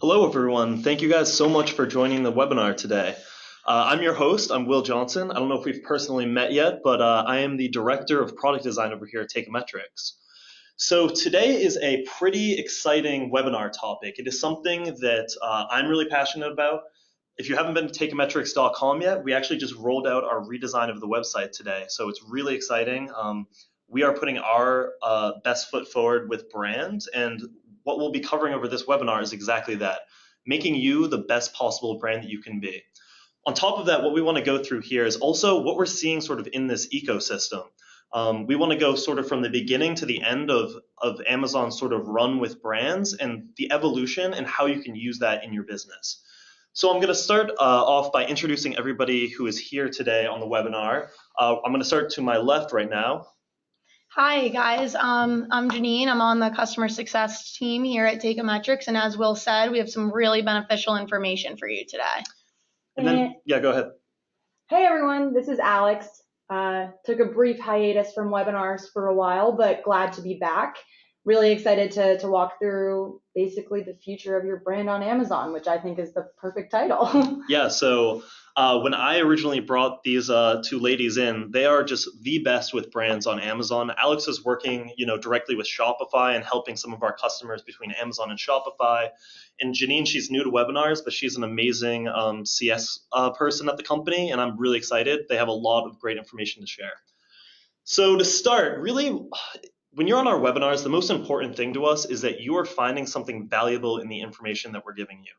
Hello, everyone. Thank you guys so much for joining the webinar today. I'm your host. I'm Will Johnson. I don't know if we've personally met yet, but I am the Director of Product Design over here at Teikametrics. So today is a pretty exciting webinar topic. It is something that I'm really passionate about. If you haven't been to Teikametrics.com yet, we actually just rolled out our redesign of the website today. So it's really exciting. We are putting our best foot forward with brands, and what we'll be covering over this webinar is exactly that, making you the best possible brand that you can be. On top of that, what we want to go through here is also what we're seeing sort of in this ecosystem. We want to go sort of from the beginning to the end of Amazon's sort of run with brands and the evolution and how you can use that in your business. So I'm going to start off by introducing everybody who is here today on the webinar. I'm going to start to my left right now. Hi guys, I'm Janine. I'm on the customer success team here at Teikametrics, and as Will said, we have some really beneficial information for you today. And then, yeah, go ahead. Hey everyone, this is Alex. Took a brief hiatus from webinars for a while, but glad to be back. Really excited to walk through basically the future of your brand on Amazon, which I think is the perfect title. Yeah, so when I originally brought these two ladies in, they are just the best with brands on Amazon. Alex is working, directly with Shopify and helping some of our customers between Amazon and Shopify. And Janine, she's new to webinars, but she's an amazing CS person at the company, and I'm really excited. They have a lot of great information to share. So to start, really, when you're on our webinars, the most important thing to us is that you are finding something valuable in the information that we're giving you.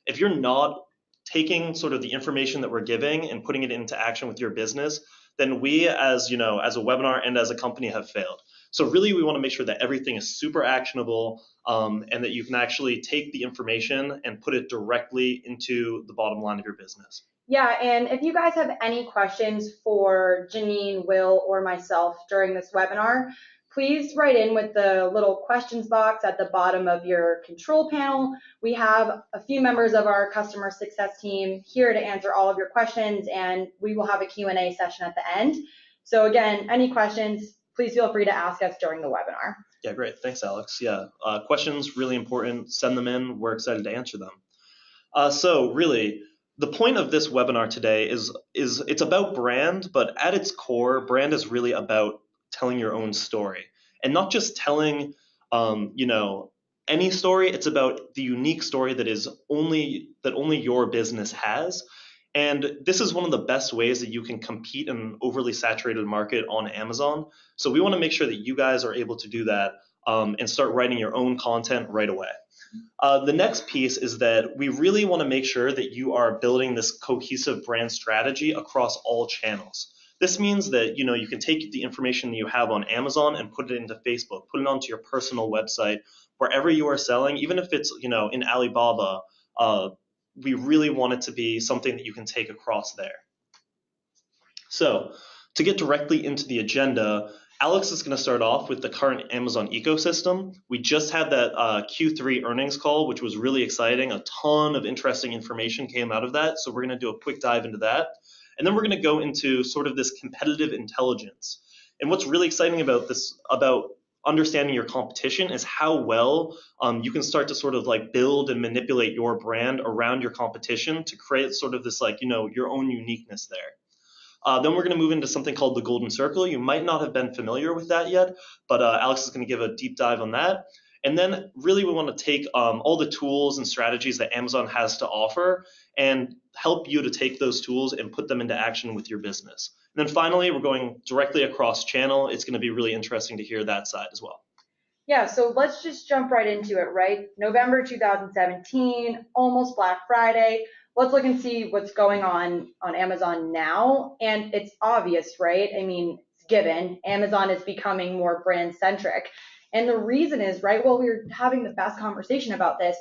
If you're not taking sort of the information that we're giving and putting it into action with your business, then we as a webinar and as a company have failed. So really we want to make sure that everything is super actionable and that you can actually take the information and put it directly into the bottom line of your business. Yeah, and if you guys have any questions for Janine, Will, or myself during this webinar, please write in with the little questions box at the bottom of your control panel. We have a few members of our customer success team here to answer all of your questions, and we will have a Q&A session at the end. So again, any questions, please feel free to ask us during the webinar. Yeah, great. Thanks, Alex. Yeah, questions, really important. Send them in. We're excited to answer them. So really, the point of this webinar today is it's about brand, but at its core, brand is really about telling your own story, and not just telling any story. It's about the unique story that only your business has. And this is one of the best ways that you can compete in an overly saturated market on Amazon. So we want to make sure that you guys are able to do that and start writing your own content right away. The next piece is that we really want to make sure that you are building this cohesive brand strategy across all channels. This means that you can take the information that you have on Amazon and put it into Facebook, put it onto your personal website, wherever you are selling, even if it's in Alibaba. We really want it to be something that you can take across there. So to get directly into the agenda, Alex is going to start off with the current Amazon ecosystem. We just had that Q3 earnings call, which was really exciting. A ton of interesting information came out of that. So we're going to do a quick dive into that. And then we're going to go into sort of this competitive intelligence. And what's really exciting about this, about understanding your competition, is how well you can start to sort of like build and manipulate your brand around your competition to create sort of this your own uniqueness there. Then we're going to move into something called the golden circle. You might not have been familiar with that yet, but Alex is going to give a deep dive on that. And then really we want to take all the tools and strategies that Amazon has to offer and help you to take those tools and put them into action with your business. And then finally, we're going directly across channel. It's going to be really interesting to hear that side as well. Yeah, so let's just jump right into it, right? November 2017, almost Black Friday. Let's look and see what's going on Amazon now. And it's obvious, right? I mean, it's given. Amazon is becoming more brand centric. And the reason is, right, well, we were having the best conversation about this.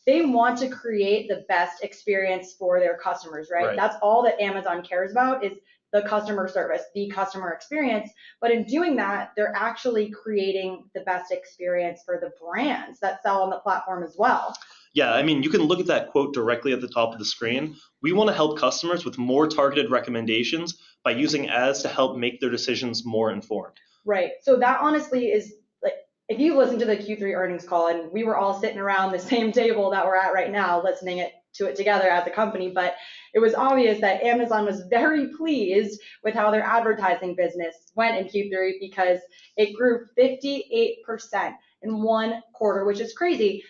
They want to create the best experience for their customers, right? That's all that Amazon cares about, is the customer service, the customer experience. But in doing that, they're actually creating the best experience for the brands that sell on the platform as well. Yeah, I mean, you can look at that quote directly at the top of the screen. We want to help customers with more targeted recommendations by using ads to help make their decisions more informed. Right. So that honestly is, like, if you listen to the Q3 earnings call, and we were all sitting around the same table that we're at right now, listening to it together as a company, but it was obvious that Amazon was very pleased with how their advertising business went in Q3 because it grew 58% in one quarter, which is crazy.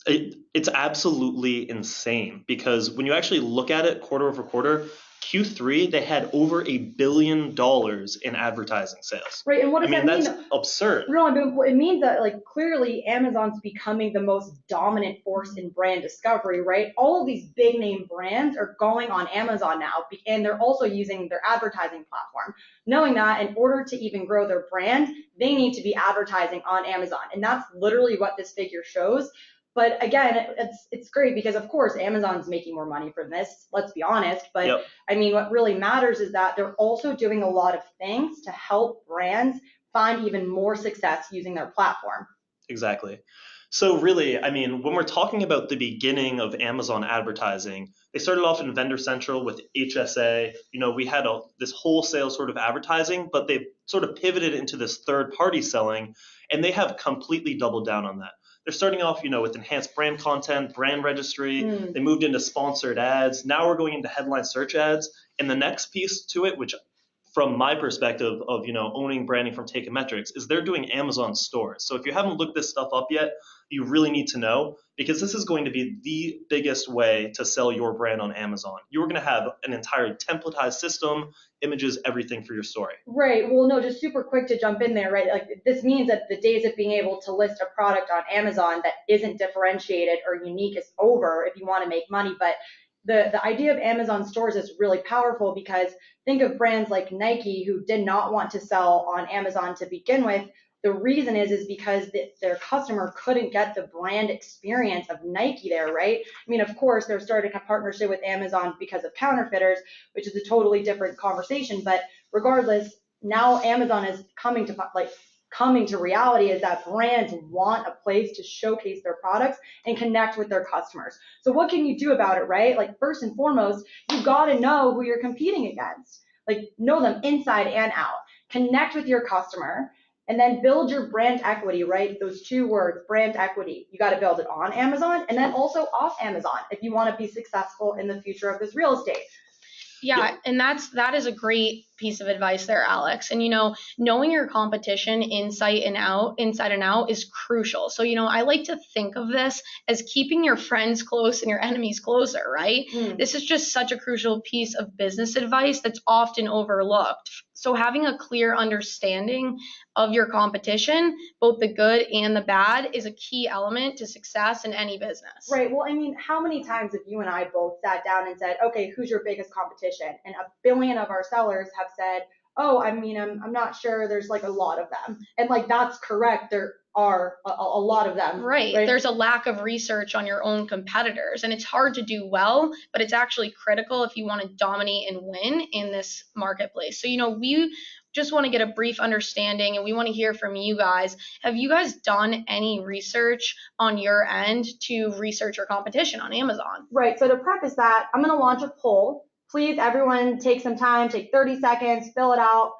It's absolutely insane because when you actually look at it quarter over quarter, Q3, they had over $1 billion in advertising sales. Right, and what does that mean? That's absurd. No, it means that like clearly Amazon's becoming the most dominant force in brand discovery, right? All of these big name brands are going on Amazon now, and they're also using their advertising platform, knowing that in order to even grow their brand, they need to be advertising on Amazon, and that's literally what this figure shows. But again, it's great because of course Amazon's making more money from this, let's be honest. But Yep. I mean, what really matters is that they're also doing a lot of things to help brands find even more success using their platform. Exactly. So really, I mean, when we're talking about the beginning of Amazon advertising, they started off in Vendor Central with HSA. We had this wholesale sort of advertising, but they sort of pivoted into this third-party selling, and they have completely doubled down on that. They're starting off, with enhanced brand content, brand registry. They moved into sponsored ads. Now we're going into headline search ads. And the next piece to it, which from my perspective of, owning branding from Teikametrics, is they're doing Amazon stores. So if you haven't looked this stuff up yet, you really need to know, because this is going to be the biggest way to sell your brand on Amazon. You're going to have an entire templatized system, images, everything for your story. Right. Well, no, just super quick to jump in there, right? Like this means that the days of being able to list a product on Amazon that isn't differentiated or unique is over if you want to make money. But the idea of Amazon stores is really powerful because think of brands like Nike who did not want to sell on Amazon to begin with. The reason is because their customer couldn't get the brand experience of Nike there, right? I mean, of course, they're starting a partnership with Amazon because of counterfeiters, which is a totally different conversation. But regardless, now Amazon is coming to reality is that brands want a place to showcase their products and connect with their customers. So what can you do about it, right? Like first and foremost, you got to know who you're competing against. Like know them inside and out. Connect with your customer. And then build your brand equity, right? Those two words, brand equity. You got to build it on Amazon and then also off Amazon if you want to be successful in the future of this real estate. Yeah, and that is a great piece of advice there, Alex. And knowing your competition inside and out is crucial. So I like to think of this as keeping your friends close and your enemies closer, right? This is just such a crucial piece of business advice that's often overlooked. So having a clear understanding of your competition, both the good and the bad, is a key element to success in any business. Right. Well, I mean, how many times have you and I both sat down and said, okay, who's your biggest competition? And 1 billion of our sellers have said, oh, I mean, I'm not sure. There's like a lot of them. And like, that's correct. There are a lot of them. Right. There's a lack of research on your own competitors, and it's hard to do well, but it's actually critical if you want to dominate and win in this marketplace. So, we just want to get a brief understanding, and we want to hear from you guys. Have you guys done any research on your end to research your competition on Amazon? Right. So to preface that, I'm going to launch a poll. Please, everyone, take some time, take 30 seconds, fill it out.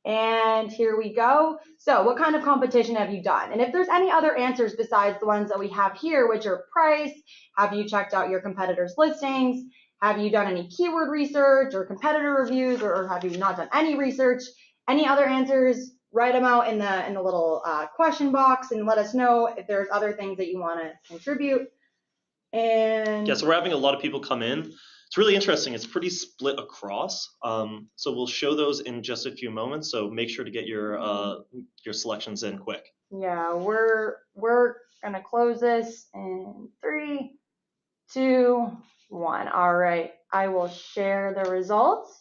And here we go. So what kind of competition have you done? And if there's any other answers besides the ones that we have here, which are price, have you checked out your competitors' listings? Have you done any keyword research or competitor reviews, or have you not done any research? Any other answers, write them out in the little question box and let us know if there's other things that you want to contribute. And yeah, so we're having a lot of people come in. It's really interesting. It's pretty split across. So we'll show those in just a few moments. So make sure to get your selections in quick. Yeah, we're gonna close this in 3, 2, 1. All right, I will share the results.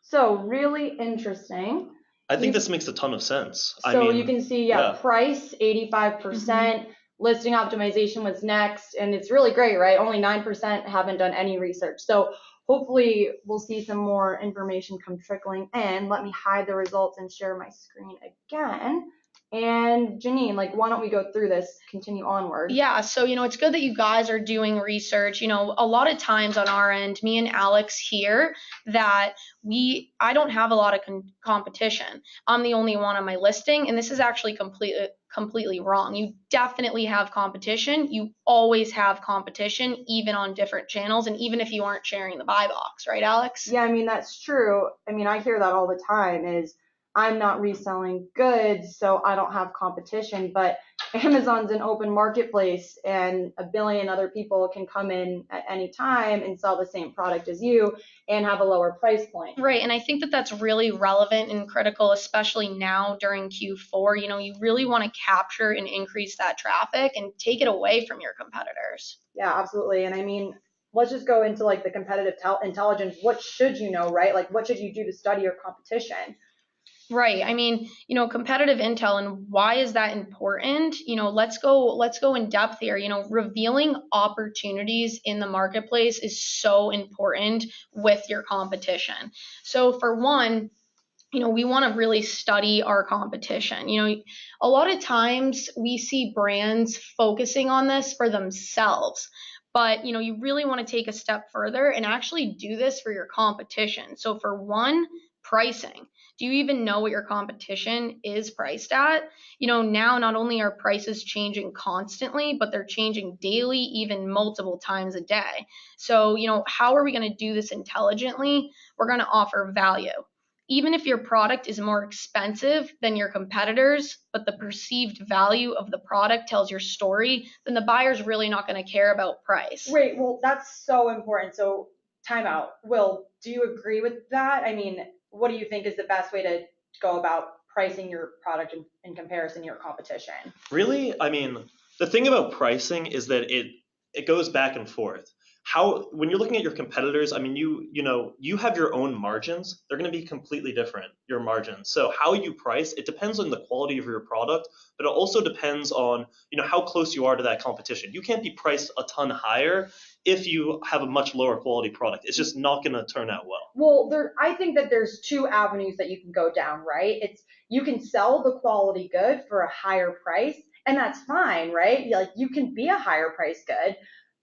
So really interesting. I think this makes a ton of sense. So you can see, price 85%. Listing optimization was next, and it's really great, right? Only 9% haven't done any research. So hopefully we'll see some more information come trickling in. Let me hide the results and share my screen again. And Janine, like, why don't we go through this, continue onward? Yeah, so it's good that you guys are doing research. A lot of times on our end, me and Alex hear that I don't have a lot of competition. I'm the only one on my listing, and this is actually completely wrong. You definitely have competition. You always have competition, even on different channels, and even if you aren't sharing the buy box, right, Alex? Yeah, I mean, that's true. I mean, I hear that all the time is I'm not reselling goods, so I don't have competition, but Amazon's an open marketplace and a billion other people can come in at any time and sell the same product as you and have a lower price point. Right, and I think that that's really relevant and critical, especially now during Q4. You really want to capture and increase that traffic and take it away from your competitors. Yeah, absolutely. And I mean, let's just go into like the competitive intelligence. What should you know, right? Like, what should you do to study your competition? Right. I mean, competitive intel, and why is that important? Let's go in depth here. Revealing opportunities in the marketplace is so important with your competition. So for one, we want to really study our competition. A lot of times we see brands focusing on this for themselves, but you really want to take a step further and actually do this for your competition. So for one, pricing. Do you even know what your competition is priced at? Now not only are prices changing constantly, but they're changing daily, even multiple times a day. So, how are we going to do this intelligently? We're going to offer value. Even if your product is more expensive than your competitors, but the perceived value of the product tells your story, then the buyer's really not going to care about price. Wait, well, that's so important. So, time out. Will, do you agree with that? I mean, what do you think is the best way to go about pricing your product in comparison to your competition? Really, I mean, the thing about pricing is that it goes back and forth. When you're looking at your competitors, I mean, you have your own margins. They're going to be completely different, your margins. So how you price, it depends on the quality of your product, but it also depends on how close you are to that competition. You can't be priced a ton higher if you have a much lower quality product. It's just not going to turn out well. Well, I think that there's two avenues that you can go down, right? You can sell the quality good for a higher price, and that's fine, right? Like, you can be a higher price good,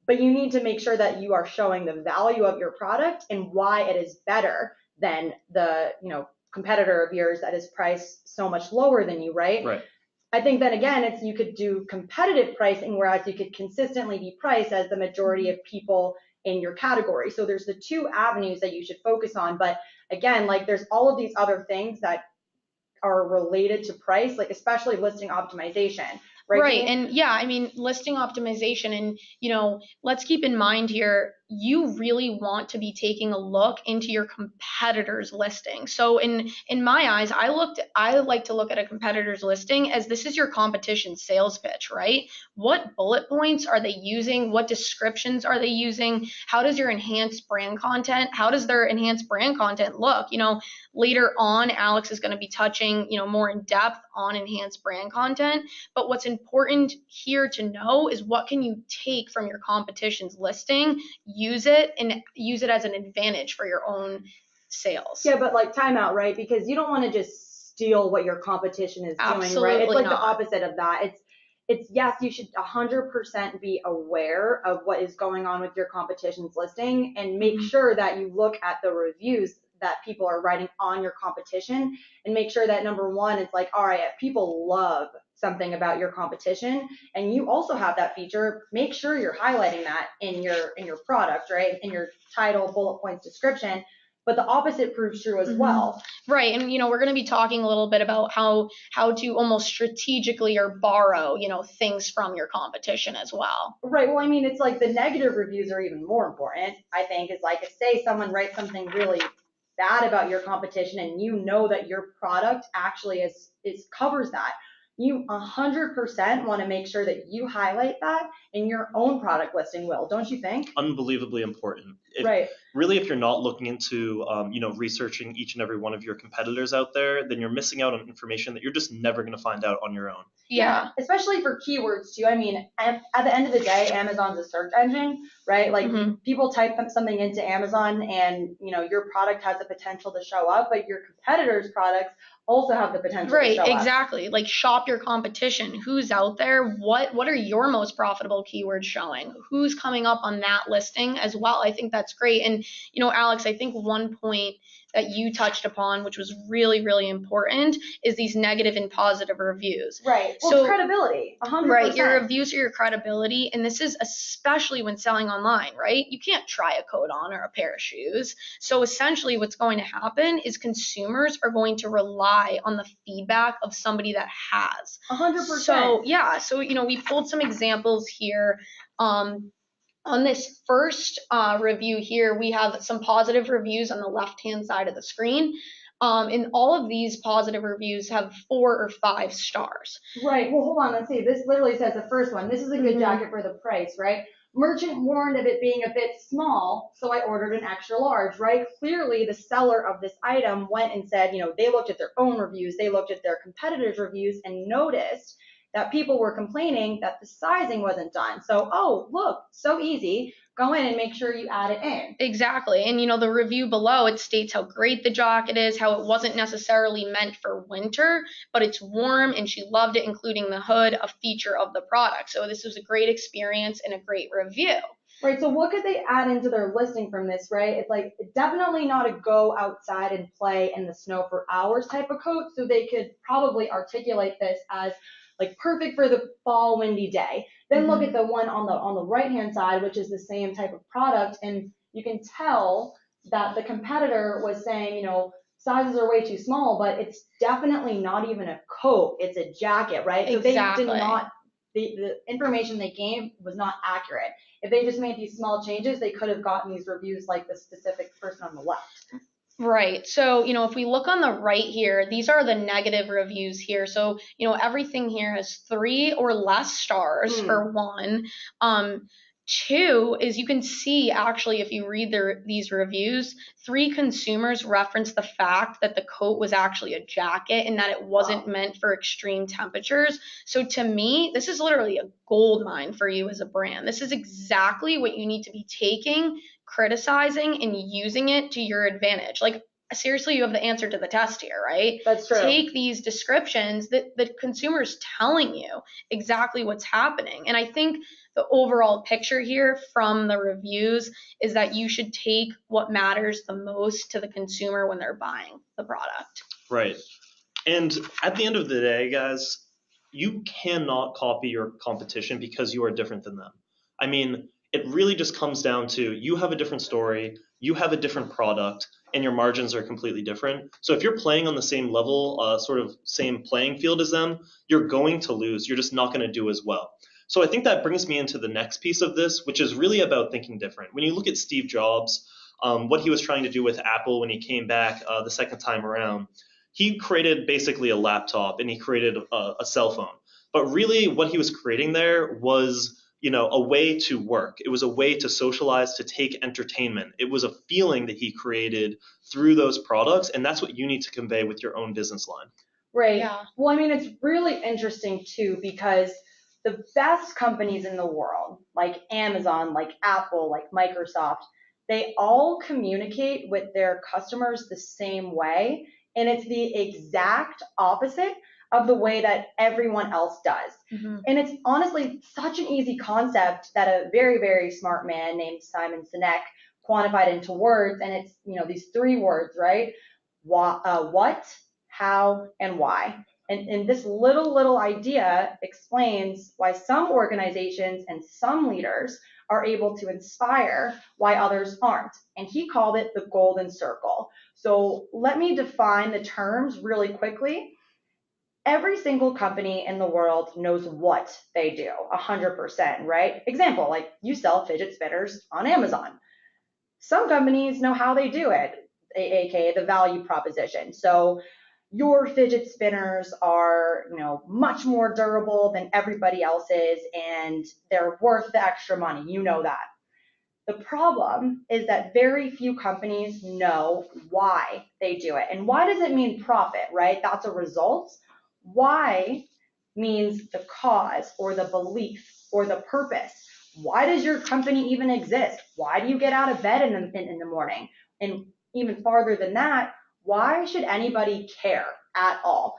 but you need to make sure that you are showing the value of your product and why it is better than the competitor of yours that is priced so much lower than you, right? Right. I think then again, you could do competitive pricing, whereas you could consistently be priced as the majority of people in your category. So there's the two avenues that you should focus on. But again, like, there's all of these other things that are related to price, like especially listing optimization. Right. And yeah, I mean, listing optimization, and let's keep in mind here, you really want to be taking a look into your competitor's listing. So in my eyes, I like to look at a competitor's listing as this is your competition's sales pitch, right? What bullet points are they using? What descriptions are they using? How does their enhanced brand content look? Later on, Alex is going to be touching, more in depth on enhanced brand content. But what's important here to know is what can you take from your competition's listing, use it as an advantage for your own sales. Yeah, but like, time out, right? Because you don't want to just steal what your competition is doing, right? It's like the opposite of that. It's yes, you should 100% be aware of what is going on with your competition's listing and make sure that you look at the reviews that people are writing on your competition and make sure that number one, it's like, all right, if people love something about your competition and you also have that feature, make sure you're highlighting that in your product, right? In your title, bullet points, description. But the opposite proves true as well. Right. And, we're going to be talking a little bit about how to almost strategically or borrow, things from your competition as well. Right. Well, I mean, it's like the negative reviews are even more important, I think, is like, if say someone writes something really bad about your competition and you know that your product actually covers that, you 100% want to make sure that you highlight that in your own product listing, Will, don't you think? Unbelievably important. Right. really, if you're not looking into, researching each and every one of your competitors out there, then you're missing out on information that you're just never going to find out on your own. Yeah. Especially for keywords too. I mean, at the end of the day, Amazon's a search engine, right? Like people type something into Amazon and, your product has the potential to show up, but your competitors' products also have the potential to show up. Right, exactly. Like shop your competition. Who's out there? What are your most profitable keywords showing? Who's coming up on that listing as well? I think that's great. And, Alex, I think one point that you touched upon, which was really, really important, is these negative and positive reviews. Right. Well, so, it's credibility, 100%. Right. Your reviews are your credibility. And this is especially when selling online, right? You can't try a coat on or a pair of shoes. So essentially what's going to happen is consumers are going to rely on the feedback of somebody that has. 100%. So, yeah. So, we pulled some examples here. On this first review here, we have some positive reviews on the left-hand side of the screen. And all of these positive reviews have 4 or 5 stars. Right. Well, hold on. Let's see. This literally says the first one. This is a good jacket for the price, right? Merchant warned of it being a bit small, so I ordered an extra large, right? Clearly, the seller of this item went and said, they looked at their own reviews, they looked at their competitors' reviews and noticed that people were complaining that the sizing wasn't done. So, oh, look, so easy. Go in and make sure you add it in. Exactly. And, the review below, it states how great the jacket is, how it wasn't necessarily meant for winter, but it's warm and she loved it, including the hood, a feature of the product. So this was a great experience and a great review. Right, so what could they add into their listing from this, right? It's like definitely not a go outside and play in the snow for hours type of coat. So they could probably articulate this as like perfect for the fall windy day. Then look at the one on the right-hand side, which is the same type of product, and you can tell that the competitor was saying, sizes are way too small, but it's definitely not even a coat, it's a jacket, right? Exactly. So they did not, the information they gave was not accurate. If they just made these small changes, they could have gotten these reviews like the specific person on the left. Right. So, if we look on the right here, these are the negative reviews here. So, everything here has 3 or less stars for one. 2 is you can see actually if you read these reviews, 3 consumers reference the fact that the coat was actually a jacket and that it wasn't meant for extreme temperatures. So to me, this is literally a gold mine for you as a brand. This is exactly what you need to be taking, criticizing, and using it to your advantage. Like, seriously, you have the answer to the test here, right? That's true. Take these descriptions that the consumer's telling you exactly what's happening. And I think the overall picture here from the reviews is that you should take what matters the most to the consumer when they're buying the product. Right. And at the end of the day, guys, you cannot copy your competition because you are different than them. I mean, it really just comes down to you have a different story, you have a different product, and your margins are completely different. So if you're playing on the same level, sort of same playing field as them, you're going to lose. You're just not going to do as well. So I think that brings me into the next piece of this, which is really about thinking different. When you look at Steve Jobs, what he was trying to do with Apple when he came back the second time around, he created basically a laptop and he created a cell phone. But really what he was creating there was, a way to work. It was a way to socialize, to take entertainment. It was a feeling that he created through those products, and that's what you need to convey with your own business line. Right. Yeah. Well, I mean, it's really interesting too, because the best companies in the world, like Amazon, like Apple, like Microsoft, they all communicate with their customers the same way. And it's the exact opposite of the way that everyone else does. And it's honestly such an easy concept that a very, very smart man named Simon Sinek quantified into words. And it's, these 3 words, right? What, how, and why. And this little idea explains why some organizations and some leaders are able to inspire why others aren't. And he called it the golden circle. So let me define the terms really quickly. Every single company in the world knows what they do, 100%, right? Example, like you sell fidget spinners on Amazon. Some companies know how they do it, aka the value proposition. So your fidget spinners are, much more durable than everybody else's, and they're worth the extra money. You know that. The problem is that very few companies know why they do it. And why does it mean profit, right? That's a result. Why means the cause or the belief or the purpose. Why does your company even exist? Why do you get out of bed in the morning? And even farther than that, why should anybody care at all?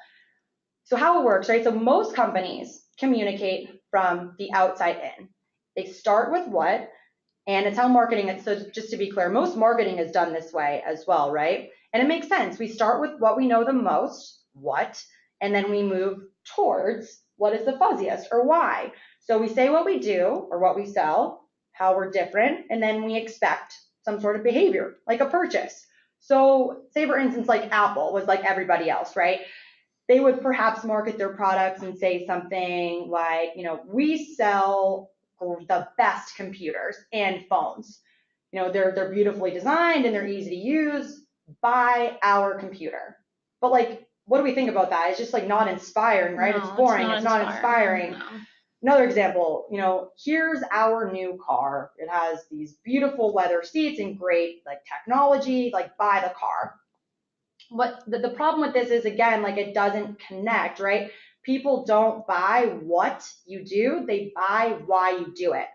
So how it works, right? So most companies communicate from the outside in. They start with what, and it's how marketing is. So just to be clear, most marketing is done this way as well, right? And it makes sense. We start with what we know the most, what, and then we move towards what is the fuzziest or why. So we say what we do or what we sell, how we're different, and then we expect some sort of behavior, like a purchase. So say for instance, like Apple was like everybody else, right? They would perhaps market their products and say something like, we sell the best computers and phones. They're beautifully designed and they're easy to use. Buy our computer. But like, what do we think about that? It's just like not inspiring, right? No, it's boring. it's It's not inspiring. No. Another example, here's our new car. It has these beautiful leather seats and great like technology, like buy the car. What the problem with this is, again, like it doesn't connect, right? People don't buy what you do, they buy why you do it.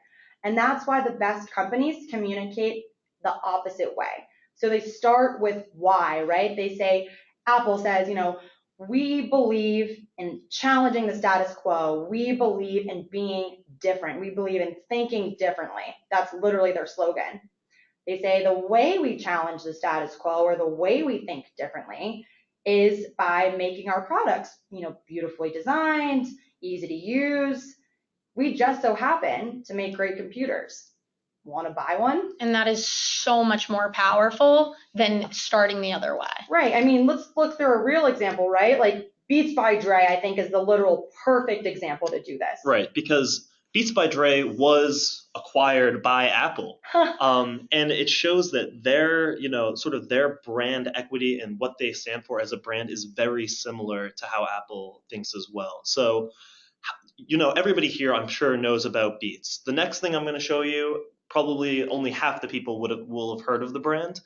And that's why the best companies communicate the opposite way. So they start with why, right? They say, Apple says, we believe in challenging the status quo. We believe in being different. We believe in thinking differently. That's literally their slogan. They say the way we challenge the status quo or the way we think differently is by making our products, beautifully designed, easy to use. We just so happen to make great computers. Want to buy one? And that is so much more powerful than starting the other way. Right. I mean, let's look through a real example, right? Like Beats by Dre, I think, is the literal perfect example to do this. Right, because Beats by Dre was acquired by Apple, and it shows that their, sort of their brand equity and what they stand for as a brand is very similar to how Apple thinks as well. So, everybody here, I'm sure, knows about Beats. The next thing I'm going to show you, probably only half the people will have heard of the brand.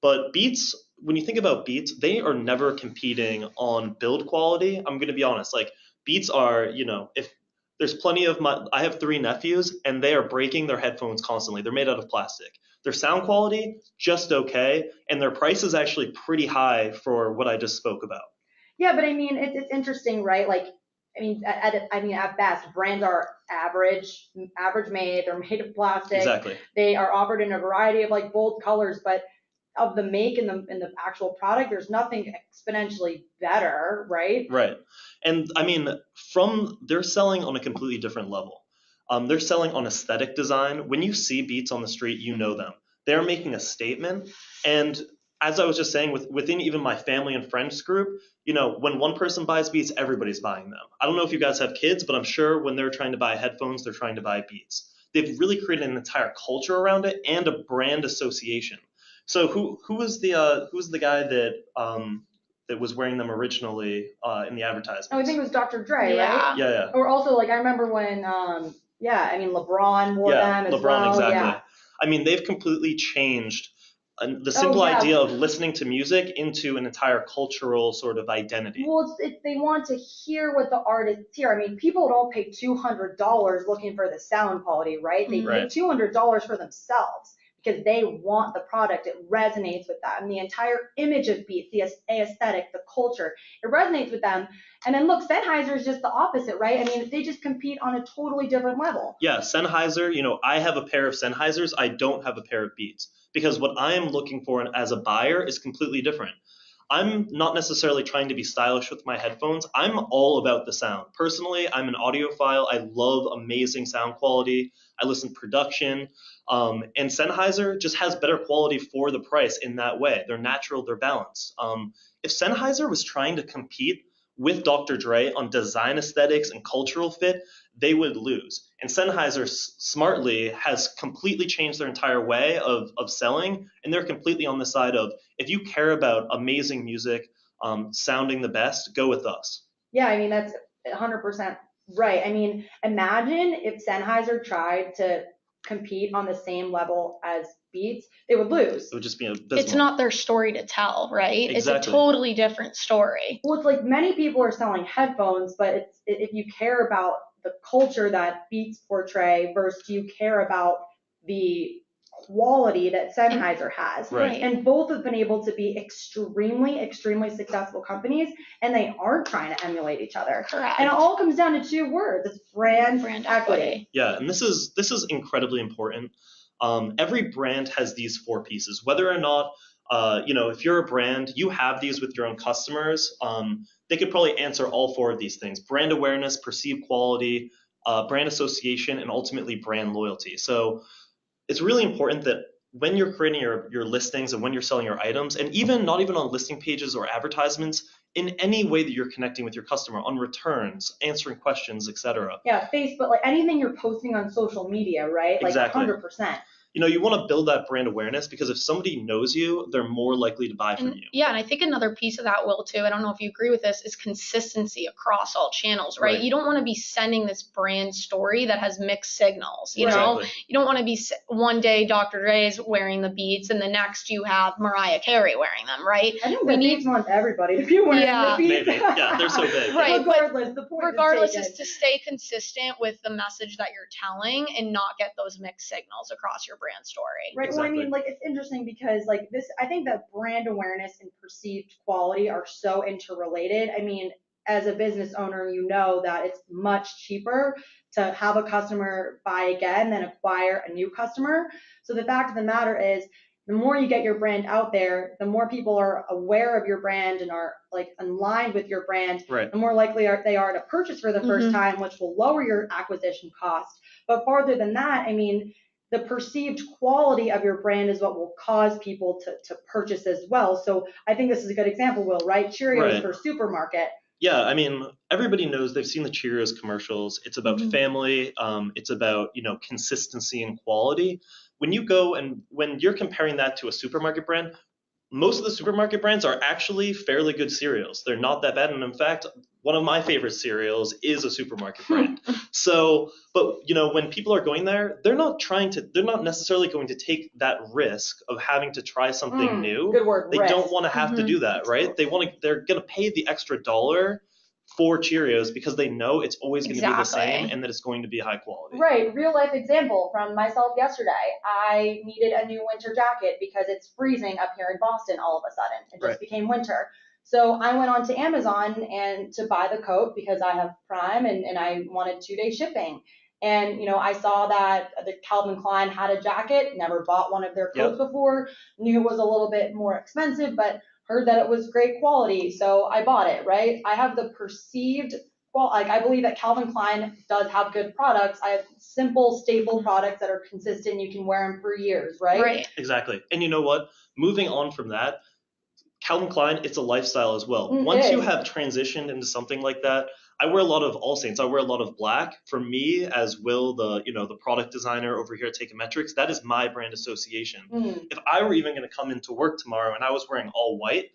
But Beats, when you think about Beats, they are never competing on build quality. I'm going to be honest, like Beats are, if there's plenty of I have 3 nephews and they are breaking their headphones constantly. They're made out of plastic. Their sound quality, just okay. And their price is actually pretty high for what I just spoke about. Yeah, but I mean, it's interesting, right? Like, at best, brands are average made. They're made of plastic. Exactly. They are offered in a variety of like bold colors, but of the make and the actual product, there's nothing exponentially better, right? Right. And I mean, they're selling on a completely different level. They're selling on aesthetic design. When you see Beats on the street, you know them. They're making a statement. And as I was just saying, within even my family and friends group, when one person buys Beats, everybody's buying them. I don't know if you guys have kids, but I'm sure when they're trying to buy headphones, they're trying to buy Beats. They've really created an entire culture around it and a brand association. So who was the guy that was wearing them originally in the advertisement? Oh, I think it was Dr. Dre, Yeah. right? Yeah. Or also, like, I remember when, LeBron wore them as LeBron, well. exactly. Yeah. I mean, they've completely changed the simple idea of listening to music into an entire cultural sort of identity. Well, they want to hear what the artists hear. I mean, people don't pay $200 looking for the sound quality, right? They pay $200 for themselves because they want the product. It resonates with them. The entire image of Beats, the aesthetic, the culture, it resonates with them. And then look, Sennheiser is just the opposite, right? I mean, they just compete on a totally different level. Yeah, Sennheiser, I have a pair of Sennheisers. I don't have a pair of Beats because what I am looking for as a buyer is completely different. I'm not necessarily trying to be stylish with my headphones. I'm all about the sound. Personally, I'm an audiophile. I love amazing sound quality. I listen to production. And Sennheiser just has better quality for the price in that way. They're natural, they're balanced. If Sennheiser was trying to compete with Dr. Dre on design aesthetics and cultural fit, they would lose. And Sennheiser smartly has completely changed their entire way of selling, and they're completely on the side of, if you care about amazing music, sounding the best, go with us. Yeah, I mean, that's 100% right. I mean, imagine if Sennheiser tried to compete on the same level as Beats, they would lose. It would just be abysmal. It's not their story to tell, right? Exactly. It's a totally different story. Well, it's like many people are selling headphones, but if you care about the culture that Beats portray versus do you care about the quality that Sennheiser has. Right. And both have been able to be extremely successful companies, and they aren't trying to emulate each other. Correct. And it all comes down to two words. It's brand equity. Yeah, and this is incredibly important. Every brand has these 4 pieces. Whether or not, if you're a brand, you have these with your own customers. They could probably answer all 4 of these things: brand awareness, perceived quality, brand association, and ultimately brand loyalty. So it's really important that when you're creating your listings and when you're selling your items, and even not even on listing pages or advertisements, in any way that you're connecting with your customer, on returns, answering questions, etc. Yeah, Facebook, like anything you're posting on social media, right? Like Exactly. 100%. You want to build that brand awareness, because if somebody knows you, they're more likely to buy from you. Yeah, and I think another piece of that, Will, too, I don't know if you agree with this, is consistency across all channels, right? You don't want to be sending this brand story that has mixed signals, you know? You don't want to be, one day Dr. Dre is wearing the Beats, and the next you have Mariah Carey wearing them, right? I think Beats wants everybody to be wearing the Beats. Maybe. Yeah, they're so big. Right. Regardless, the point is to stay consistent with the message that you're telling and not get those mixed signals across your brand story. Right. Exactly. Well, I mean, like, it's interesting because like this, I think that brand awareness and perceived quality are so interrelated. I mean, as a business owner, you know that it's much cheaper to have a customer buy again than acquire a new customer. So the fact of the matter is, the more you get your brand out there, the more people are aware of your brand and are like aligned with your brand, the more likely they are to purchase for the first time, which will lower your acquisition cost. But farther than that, I mean, the perceived quality of your brand is what will cause people to purchase as well. So I think this is a good example, Will, right? Cheerios for supermarket. Yeah, I mean, everybody knows, they've seen the Cheerios commercials. It's about family. It's about, consistency and quality. When you're comparing that to a supermarket brand, most of the supermarket brands are actually fairly good cereals. They're not that bad. And in fact, one of my favorite cereals is a supermarket brand. So, but when people are going there, they're not necessarily going to take that risk of having to try something new. Good word. They don't want to have to do that, right? They're going to pay the extra $1 for Cheerios because they know it's always going to be the same and that it's going to be high quality. Right. Real life example from myself yesterday. I needed a new winter jacket because it's freezing up here in Boston all of a sudden. It just became winter. So I went on to Amazon and to buy the coat because I have Prime and I wanted 2-day shipping. And, I saw that the Calvin Klein had a jacket, never bought one of their coats before, knew it was a little bit more expensive, but heard that it was great quality, so I bought it, right? I have the perceived, I believe that Calvin Klein does have good products. I have simple, staple products that are consistent. You can wear them for years, right? Right. Exactly. And you know what? Moving on from that, Calvin Klein, it's a lifestyle as well. Once you have transitioned into something like that, I wear a lot of All Saints. I wear a lot of black. For me, as Will, the product designer over here at Teikametrics, that is my brand association. If I were even going to come into work tomorrow and I was wearing all white,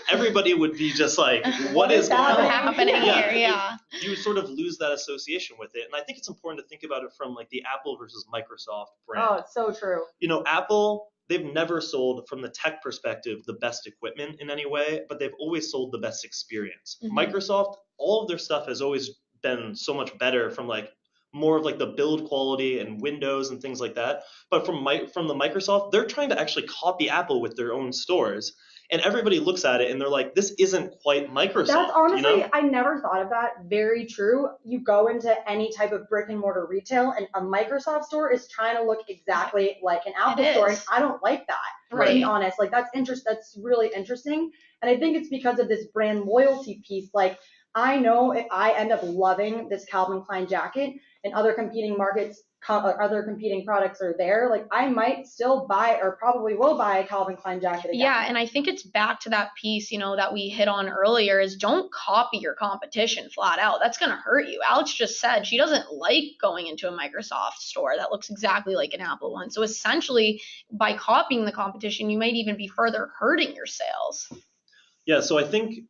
everybody would be just like, what is happening here? Yeah. You sort of lose that association with it. And I think it's important to think about it from like the Apple versus Microsoft brand. Oh, it's so true. Apple, they've never sold, from the tech perspective, the best equipment in any way, but they've always sold the best experience. Microsoft, all of their stuff has always been so much better from like more of like the build quality and Windows and things like that. But from the Microsoft, they're trying to actually copy Apple with their own stores. And everybody looks at it and they're like, this isn't quite Microsoft. That's honestly, I never thought of that. Very true. You go into any type of brick and mortar retail and a Microsoft store is trying to look exactly like an Apple store. And I don't like that, to be honest. Like that's really interesting. And I think it's because of this brand loyalty piece. Like I know if I end up loving this Calvin Klein jacket and other competing markets, other competing products are there, like I might still buy or probably will buy a Calvin Klein jacket again. Yeah, and I think it's back to that piece, that we hit on earlier is don't copy your competition flat out. That's going to hurt you. Alex just said she doesn't like going into a Microsoft store that looks exactly like an Apple one. So essentially, by copying the competition, you might even be further hurting your sales. Yeah, so I think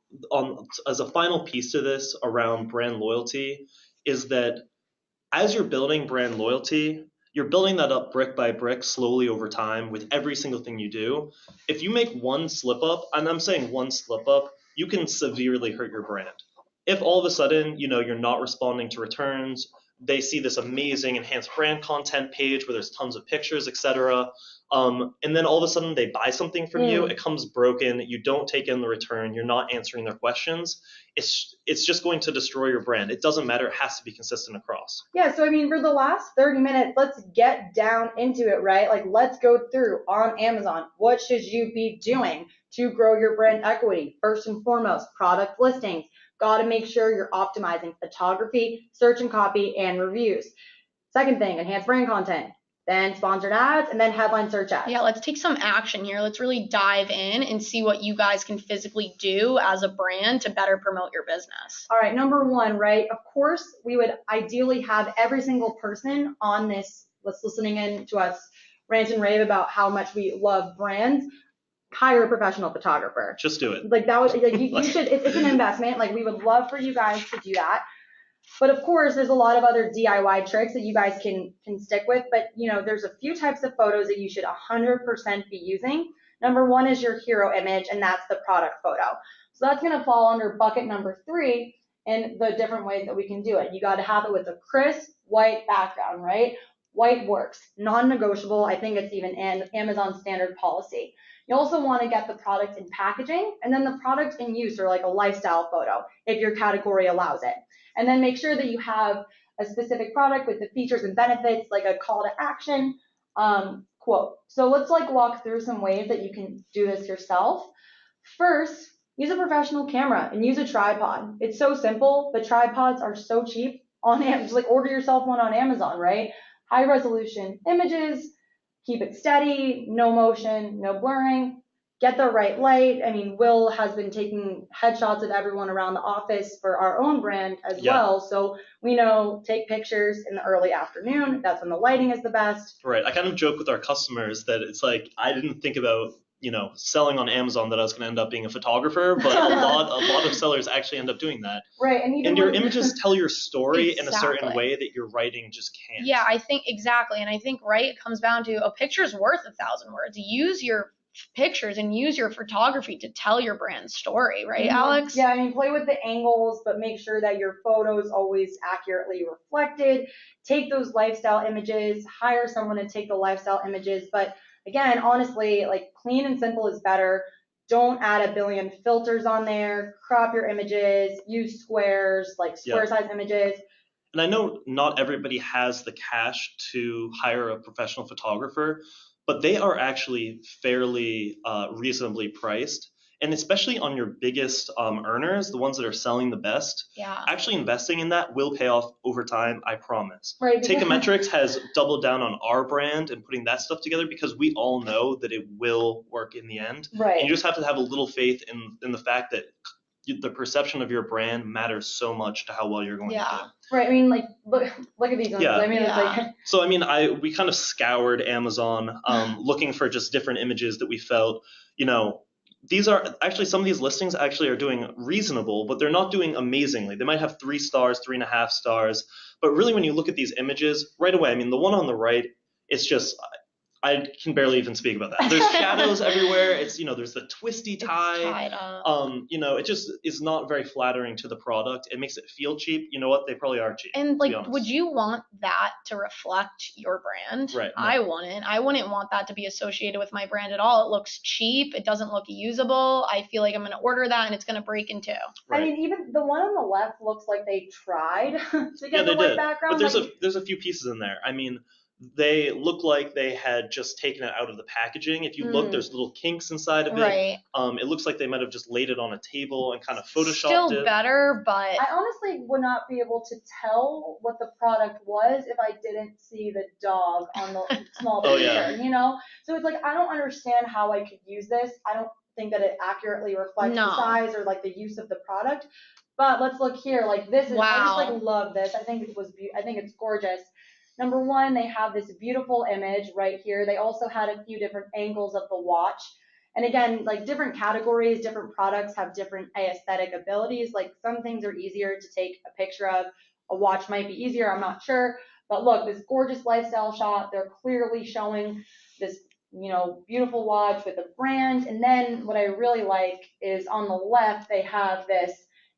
as a final piece to this around brand loyalty is that as you're building brand loyalty, You're building that up brick by brick slowly over time with every single thing you do. If you make one slip up, and I'm saying one slip up, you can severely hurt your brand. If all of a sudden, you're not responding to returns, they see this amazing enhanced brand content page where there's tons of pictures, etc. And then all of a sudden they buy something from you, it comes broken, you don't take in the return, you're not answering their questions. It's just going to destroy your brand. It doesn't matter, it has to be consistent across. Yeah, so I mean, for the last 30 minutes, let's get down into it, right? Like, let's go through on Amazon. What should you be doing to grow your brand equity? First and foremost, product listings. Got to make sure you're optimizing photography, search and copy, and reviews. Second thing, enhanced brand content, then sponsored ads, and then headline search ads. Yeah, let's take some action here. Let's really dive in and see what you guys can physically do as a brand to better promote your business. All right, number one, right? Of course, we would ideally have every single person on this that's listening in to us rant and rave about how much we love brands. Hire a professional photographer. Just do it. Like that was like you should. It's an investment. Like we would love for you guys to do that. But of course, there's a lot of other DIY tricks that you guys can stick with. But there's a few types of photos that you should 100% be using. Number one is your hero image, and that's the product photo. So that's going to fall under bucket number 3 in the different ways that we can do it. You got to have it with a crisp white background, right? White works, non-negotiable. I think it's even an Amazon standard policy. You also want to get the product in packaging and then the product in use, or like a lifestyle photo if your category allows it. And then make sure that you have a specific product with the features and benefits, like a call to action quote. So let's walk through some ways that you can do this yourself. First, use a professional camera and use a tripod. It's so simple, but tripods are so cheap on Amazon. Just order yourself one on Amazon, right? High resolution images, keep it steady, no motion, no blurring, get the right light. I mean, Will has been taking headshots of everyone around the office for our own brand as well. So we know, take pictures in the early afternoon. That's when the lighting is the best. Right. I kind of joke with our customers that it's like, I didn't think about, selling on Amazon that I was going to end up being a photographer, but a lot of sellers actually end up doing that. Right. And your images tell your story in a certain way that your writing just can't. Yeah, I think exactly. And I think, right, it comes down to a picture's worth 1,000 words. Use your pictures and use your photography to tell your brand story, right, Alex? Yeah, I mean, play with the angles, but make sure that your photo is always accurately reflected. Take those lifestyle images, hire someone to take the lifestyle images. But again, honestly, clean and simple is better. Don't add a billion filters on there. Crop your images, use squares, square size images. And I know not everybody has the cash to hire a professional photographer, but they are actually fairly reasonably priced. And especially on your biggest earners, the ones that are selling the best, actually investing in that will pay off over time, I promise. Right. Teikametrics has doubled down on our brand and putting that stuff together because we all know that it will work in the end. Right. And you just have to have a little faith in the fact that the perception of your brand matters so much to how well you're going to do. Right. I mean, look at these ones. Yeah. I mean, it's So, I mean, we kind of scoured Amazon looking for just different images that we felt, these are actually, some of these listings actually are doing reasonable, but they're not doing amazingly. They might have 3 stars, 3.5 stars. But really, when you look at these images right away, I mean, the one on the right, it's just, I can barely even speak about that. There's shadows everywhere. It's, there's the twisty tie. It just is not very flattering to the product. It makes it feel cheap. You know what? They probably are cheap. And would you want that to reflect your brand? Right. No. I wouldn't want that to be associated with my brand at all. It looks cheap. It doesn't look usable. I feel like I'm going to order that and it's going to break in 2. Right. I mean, even the one on the left looks like they tried to get the white background. But there's a few pieces in there. I mean, they look like they had just taken it out of the packaging. If you look, there's little kinks inside of it. Right. It looks like they might have just laid it on a table and kind of photoshopped Still it. better, but I honestly would not be able to tell what the product was if I didn't see the dog on the small picture, So it's I don't understand how I could use this. I don't think that it accurately reflects the size or the use of the product. But let's look here. This is, I just love this. I think it's gorgeous. Number one, they have this beautiful image right here. They also had a few different angles of the watch. And again, different categories, different products have different aesthetic abilities. Some things are easier to take a picture of. A watch might be easier, I'm not sure. But look, this gorgeous lifestyle shot, they're clearly showing this, beautiful watch with a brand. And then what I really like is on the left, they have this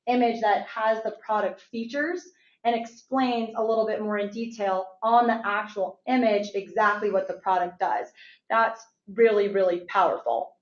image that has the product features and explains a little bit more in detail on the actual image exactly what the product does. That's really, really powerful.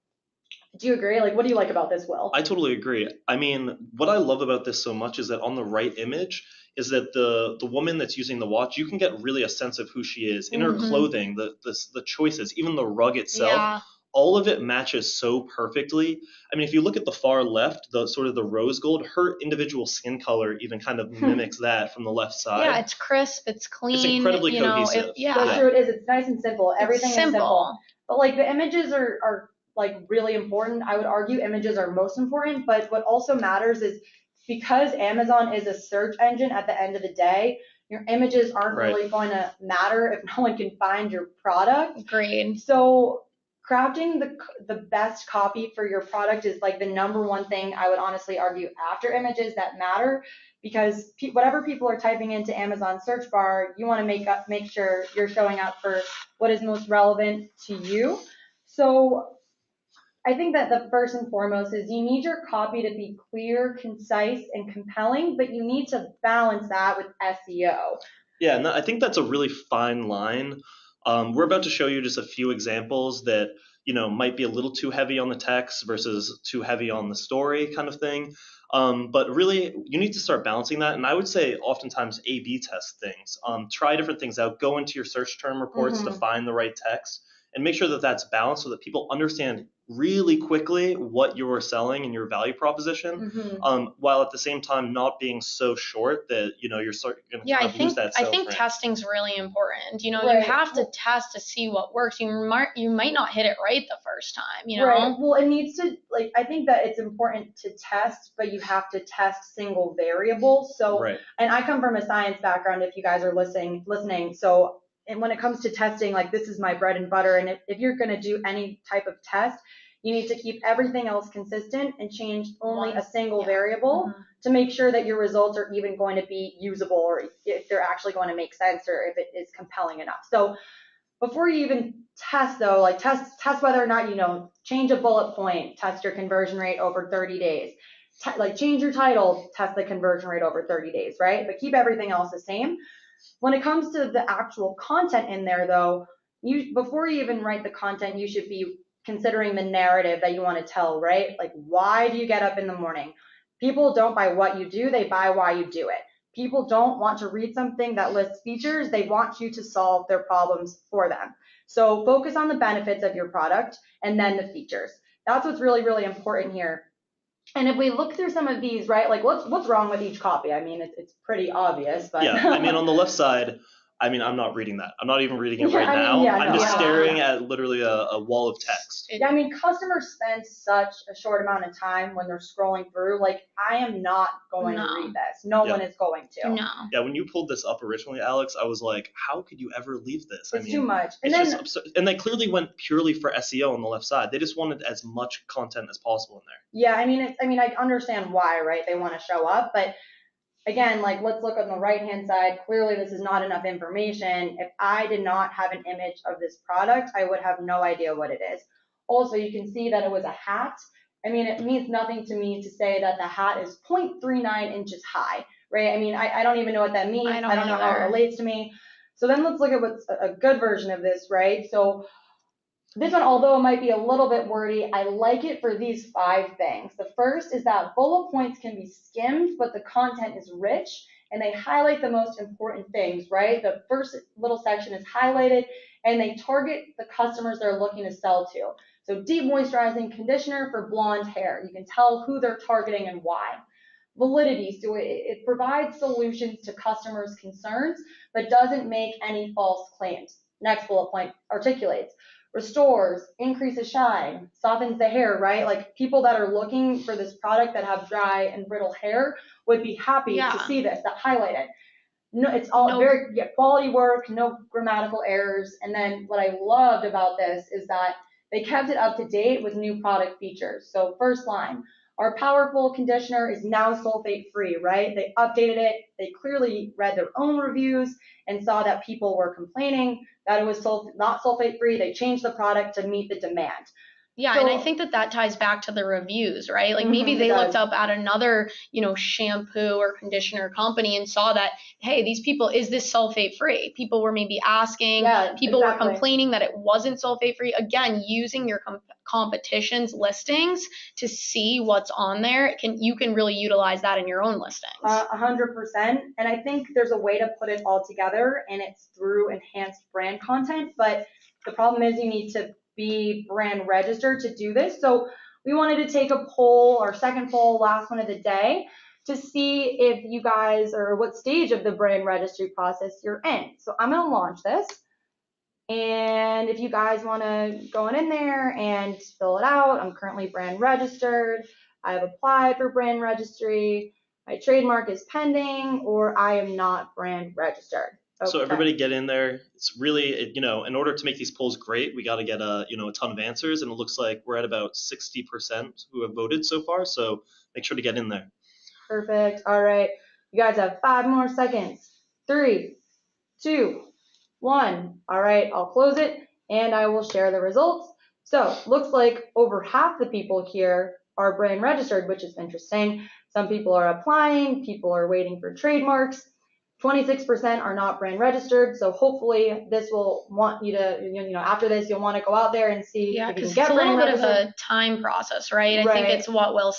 Do you agree? Like, what do you like about this, Will? I totally agree. I mean, what I love about this so much is that on the right image is that the woman that's using the watch, you can get really a sense of who she is. In her clothing, the choices, even the rug itself, all of it matches so perfectly. I mean, if you look at the far left, the sort of the rose gold, her individual skin color even kind of mimics that from the left side. Yeah, it's crisp, it's clean. It's incredibly cohesive. That's true, it is. It's nice and simple. Everything is simple. But like the images are like really important. I would argue images are most important, but what also matters is because Amazon is a search engine at the end of the day, your images aren't really going to matter if no one can find your product. Agreed. So crafting the best copy for your product is like the number one thing I would honestly argue after images that matter, because whatever people are typing into Amazon search bar, you want to make sure you're showing up for what is most relevant to you. So I think that the first and foremost is you need your copy to be clear, concise, and compelling, but you need to balance that with SEO. Yeah, and I think that's a really fine line. We're about to show you just a few examples that, might be a little too heavy on the text versus too heavy on the story kind of thing. But really, you need to start balancing that. And I would say oftentimes A/B test things. Try different things out. Go into your search term reports to find the right text and make sure that that's balanced so that people understand really quickly what you're selling and your value proposition, while at the same time not being so short that you're going to lose that sales rank. Testing's really important. You have to test to see what works. You might not hit it right the first time. Right. Well, it needs to I think that it's important to test, but you have to test single variables. So, and I come from a science background. If you guys are listening, so. And when it comes to testing, like this is my bread and butter. And if you're going to do any type of test, you need to keep everything else consistent and change only a single variable to make sure that your results are even going to be usable, or if they're actually going to make sense, or if it is compelling enough. So before you even test though, like test whether or not, change a bullet point, test your conversion rate over 30 days. Change your title, test the conversion rate over 30 days, right? But keep everything else the same. When it comes to the actual content in there, though, before you even write the content, you should be considering the narrative that you want to tell, right? Like, why do you get up in the morning? People don't buy what you do, they buy why you do it. People don't want to read something that lists features, they want you to solve their problems for them. So focus on the benefits of your product and then the features. That's what's really, really important here. And if we look through some of these, right, like what's wrong with each copy? I mean, it's pretty obvious, but. Yeah, I mean, on the left side, I'm not reading that. I'm not even reading it right now. I'm just staring at literally a wall of text. I mean, customers spend such a short amount of time when they're scrolling through. Like, I am not going to read this. No one is going to. No. Yeah, when you pulled this up originally, Alex, I was like, how could you ever leave this? It's too much. And it's just absurd. And they clearly went purely for SEO on the left side. They just wanted as much content as possible in there. Yeah, I understand why, right? They want to show up, but again, like let's look on the right-hand side. Clearly, this is not enough information. If I did not have an image of this product, I would have no idea what it is. Also, you can see that it was a hat. I mean, it means nothing to me to say that the hat is 0.39 inches high, right? I mean, I don't even know what that means. I don't know how it relates to me. So then let's look at what's a good version of this, right? So this one, although it might be a little bit wordy, I like it for these 5 things. The first is that bullet points can be skimmed, but the content is rich, and they highlight the most important things, right? The first little section is highlighted, and they target the customers they're looking to sell to. So deep moisturizing conditioner for blonde hair. You can tell who they're targeting and why. Validity, so it provides solutions to customers' concerns, but doesn't make any false claims. Next bullet point articulates. Restores, increases shine, softens the hair, right? Like people that are looking for this product that have dry and brittle hair would be happy to see this, that highlight it. No, it's all very quality work, no grammatical errors. And then what I loved about this is that they kept it up to date with new product features. So first line, Our powerful conditioner is now sulfate free, right? They updated it. They clearly read their own reviews and saw that people were complaining that it was not sulfate free. They changed the product to meet the demand. Yeah, So, and I think that ties back to the reviews, right? Like maybe they looked up at another, shampoo or conditioner company and saw that, hey, these people, is this sulfate free? People were maybe asking, people were complaining that it wasn't sulfate free. Again, using your competition's listings to see what's on there, you can really utilize that in your own listings. 100%. And I think there's a way to put it all together, and it's through enhanced brand content. But the problem is you need to be brand registered to do this. So we wanted to take a poll, our second poll, last one of the day, to see if you guys, or what stage of the brand registry process you're in. So I'm going to launch this. And if you guys want to go in there and fill it out, I'm currently brand registered. I've applied for brand registry. My trademark is pending, or I am not brand registered. Okay. So everybody get in there. It's really, in order to make these polls great, we got to get a ton of answers, and it looks like we're at about 60% who have voted so far. So make sure to get in there. Perfect. All right. You guys have 5 more seconds. 3, 2, 1. All right. I'll close it and I will share the results. So looks like over half the people here are brand registered, which is interesting. Some people are applying. People are waiting for trademarks. 26% are not brand registered, so hopefully this will want you to, after this, you'll want to go out there and see if you can get brand registered. Yeah, because it's a little bit of a time process, right? I think it's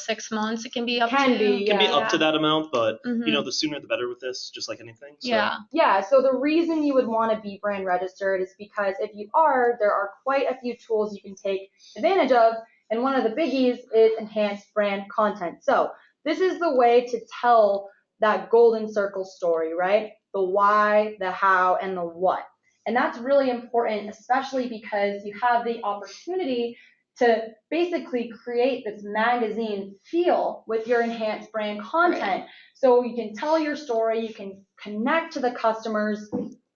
6 months it can be up to? It can be up to that amount, but, the sooner the better with this, just like anything. So. Yeah, so the reason you would want to be brand registered is because if you are, there are quite a few tools you can take advantage of, and one of the biggies is enhanced brand content. So this is the way to tell that golden circle story, right? The why, the how, and the what. And that's really important, especially because you have the opportunity to basically create this magazine feel with your enhanced brand content. Right. So you can tell your story, you can connect to the customers,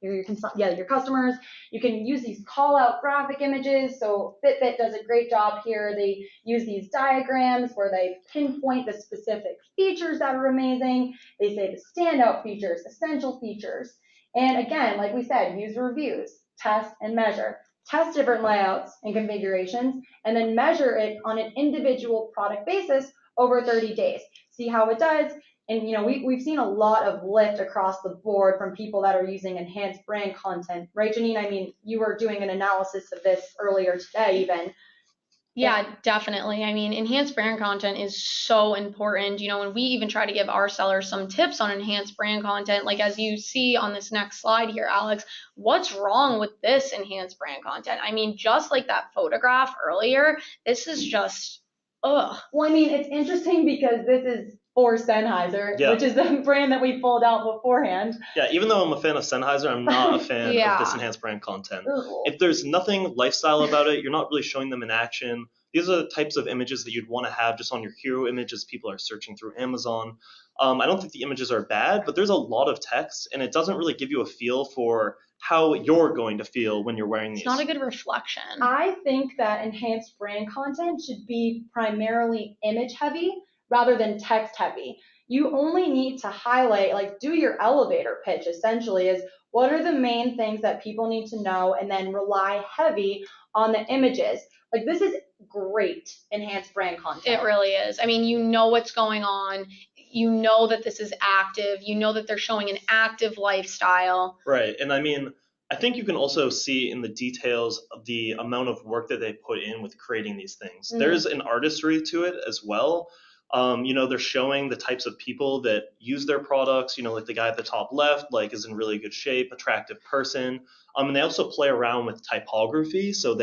your customers. You can use these call out graphic images. So Fitbit does a great job here. They use these diagrams where they pinpoint the specific features that are amazing. They say the standout features, essential features. And again, like we said, use reviews, test and measure. Test different layouts and configurations, and then measure it on an individual product basis over 30 days. See how it does. And we've seen a lot of lift across the board from people that are using enhanced brand content, right, Janine? I mean, you were doing an analysis of this earlier today, even. Yeah, definitely. I mean, enhanced brand content is so important. And we even try to give our sellers some tips on enhanced brand content. Like as you see on this next slide here, Alex, what's wrong with this enhanced brand content? I mean, just like that photograph earlier, this is just, ugh. Well, I mean, it's interesting because this is for Sennheiser, which is the brand that we pulled out beforehand. Yeah, even though I'm a fan of Sennheiser, I'm not a fan of this enhanced brand content. Ooh. If there's nothing lifestyle about it, you're not really showing them in action. These are the types of images that you'd want to have just on your hero image as people are searching through Amazon. I don't think the images are bad, but there's a lot of text, and it doesn't really give you a feel for how you're going to feel when you're wearing these. It's not a good reflection. I think that enhanced brand content should be primarily image heavy rather than text heavy. You only need to highlight, like do your elevator pitch essentially is what are the main things that people need to know, and then rely heavy on the images. Like this is great enhanced brand content. It really is. I mean, you know what's going on. You know that this is active. You know that they're showing an active lifestyle. Right. And I mean, I think you can also see in the details of the amount of work that they put in with creating these things. Mm-hmm. There's an artistry to it as well. They're showing the types of people that use their products, like the guy at the top left, like is in really good shape, attractive person. And they also play around with typography. So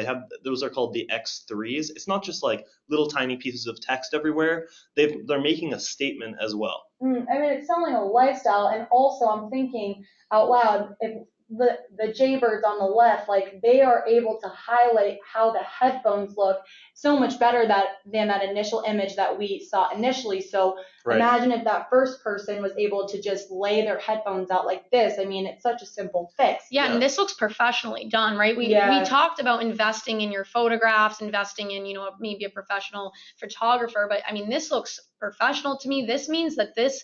those are called the X3s. It's not just like little tiny pieces of text everywhere. They're making a statement as well. I mean, it's selling a lifestyle. And also I'm thinking out loud, if the Jaybirds on the left, like they are able to highlight how the headphones look so much better than that initial image that we saw initially. So Right. Imagine if that first person was able to just lay their headphones out like this. I mean, it's such a simple fix. Yeah, and this looks professionally done, right? We talked about investing in your photographs, investing in, maybe a professional photographer, but I mean, this looks professional to me. This means that this,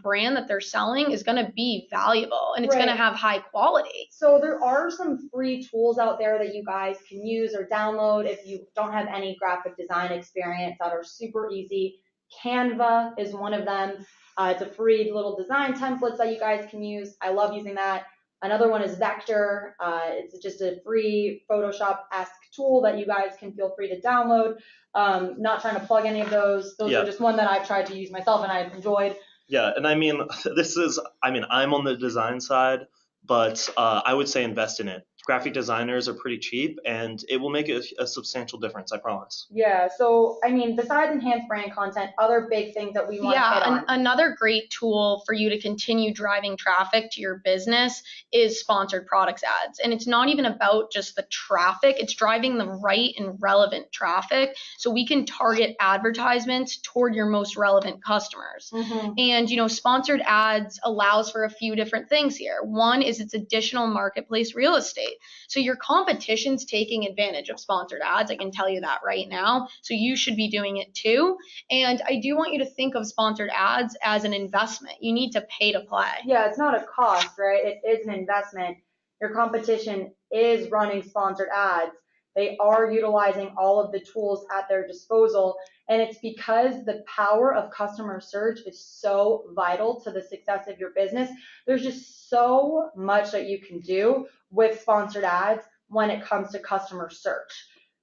brand that they're selling is going to be valuable and it's going to have high quality. So there are some free tools out there that you guys can use or download if you don't have any graphic design experience that are super easy. Canva is one of them. It's a free little design templates that you guys can use. I love using that. Another one is Vector. It's just a free Photoshop-esque tool that you guys can feel free to download. Not trying to plug any of those. Those are just one that I've tried to use myself and I've enjoyed. Yeah, and I mean, I'm on the design side, but I would say invest in it. Graphic designers are pretty cheap, and it will make a substantial difference, I promise. Yeah, so, I mean, besides enhanced brand content, other big things that we want to hit on. Another great tool for you to continue driving traffic to your business is sponsored products ads. And it's not even about just the traffic, it's driving the right and relevant traffic so we can target advertisements toward your most relevant customers. And, sponsored ads allows for a few different things here. One is it's additional marketplace real estate. So your competition's taking advantage of sponsored ads. I can tell you that right now. So you should be doing it too. And I do want you to think of sponsored ads as an investment. You need to pay to play. Yeah, it's not a cost, right? It is an investment. Your competition is running sponsored ads. They are utilizing all of the tools at their disposal. And it's because the power of customer search is so vital to the success of your business. There's just so much that you can do with sponsored ads when it comes to customer search.